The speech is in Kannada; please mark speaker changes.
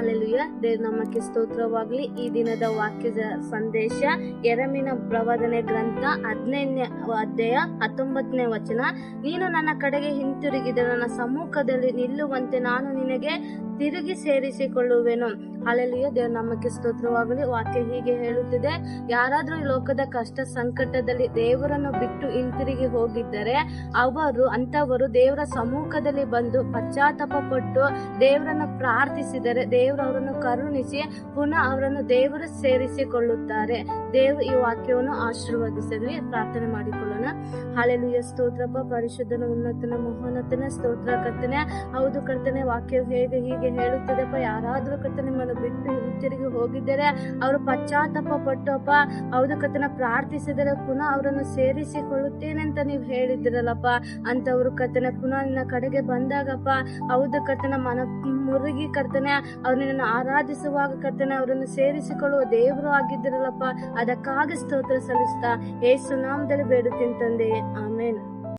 Speaker 1: ಹಲ್ಲೆಲೂಯ. ದೇವ್ರ ನಮ್ಮಕ್ಕೆ ಸ್ತೋತ್ರವಾಗ್ಲಿ. ಈ ದಿನದ ವಾಕ್ಯದ ಸಂದೇಶ ಯೆರೆಮೀಯನ ಪ್ರವಾದನೆ ಗ್ರಂಥ 15ನೇ ಅಧ್ಯಾಯ 19ನೇ ವಚನ. ನೀನು ನನ್ನ ಕಡೆಗೆ ಹಿಂತಿರುಗಿದ ನನ್ನ ಸಮ್ಮುಖದಲ್ಲಿ ನಿಲ್ಲುವಂತೆ ನಾನು ನಿನಗೆ ತಿರುಗಿ ಸೇರಿಸಿಕೊಳ್ಳುವೆನು. ಹಲ್ಲೆಲೂಯ. ದೇವ್ರ ನಮ್ಮಕ್ಕೆ ಸ್ತೋತ್ರವಾಗಲಿ. ವಾಕ್ಯ ಹೀಗೆ ಹೇಳುತ್ತಿದೆ, ಯಾರಾದ್ರೂ ಈ ಲೋಕದ ಕಷ್ಟ ಸಂಕಟದಲ್ಲಿ ದೇವರನ್ನು ಬಿಟ್ಟು ಹಿಂತಿರುಗಿ ಹೋಗಿದ್ದರೆ ಅಂತವರು ದೇವರ ಸಮ್ಮುಖದಲ್ಲಿ ಬಂದು ಪಶ್ಚಾತ್ತಾಪ ಪಟ್ಟು ದೇವರನ್ನು ಪ್ರಾರ್ಥಿಸಿದರೆ ದೇವರು ಅವರನ್ನು ಕರುಣಿಸಿ ಪುನಃ ಅವರನ್ನು ದೇವರು ಸೇರಿಸಿಕೊಳ್ಳುತ್ತಾರೆ. ದೇವರು ಈ ವಾಕ್ಯವನ್ನು ಆಶೀರ್ವದಿಸಲಿ. ಪ್ರಾರ್ಥನೆ ಮಾಡಿಕೊಳ್ಳೋಣ. ಹಲ್ಲೆಲೂಯ. ಸ್ತೋತ್ರಪ್ಪ, ಪರಿಶುದ್ಧನ ಉನ್ನತನ ಮಹೋನ್ನತನ ಸ್ತೋತ್ರ ಕರ್ತನೆ. ಹೌದು ಕರ್ತನೆ, ವಾಕ್ಯ ಹೀಗೆ ಹೇಳುತ್ತದೆಪ್ಪ, ಯಾರಾದ್ರೂ ಕರ್ತನೆ ನಿಮ್ಮನ್ನು ಬಿಟ್ಟು ಹಿಂತಿರುಗಿ ಹೋಗಿದ್ದಾರೆ, ಅವರು ಪಶ್ಚಾತ್ತಾಪ ಪಟ್ಟಪ್ಪ, ಹೌದು ಕರ್ತನ ಪ್ರಾರ್ಥಿಸಿದರೆ ಪುನಃ ಅವರನ್ನು ಸೇರಿಸಿಕೊಳ್ಳುತ್ತೇನೆ ಅಂತ ನೀವು ಹೇಳಿದಿರಲ್ಲಪ್ಪ. ಅಂತವರು ಕರ್ತನೆ ಪುನಃ ನಿನ್ನ ಕಡೆಗೆ ಬಂದಾಗಪ್ಪ, ಹೌದು ಕರ್ತನ ಮನ ಮುರುಗಿ ಕರ್ತನೆ ಅವ್ರು ನಿನ್ನನ್ನು ಆರಾಧಿಸುವಾಗ ಕರ್ತನೆ ಅವರನ್ನು ಸೇರಿಸಿಕೊಳ್ಳುವ ದೇವರು ಆಗಿದ್ದಿರಲ್ಲಪ್ಪ. ಅದಕ್ಕಾಗಿ ಸ್ತೋತ್ರ ಸಲ್ಲಿಸ್ತಾ ಯೇಸು ನಾಮದಲ್ಲಿ ಬೇಡುತ್ತೀನಿ ತಂದೆಯೇ, ಆಮೇನ್.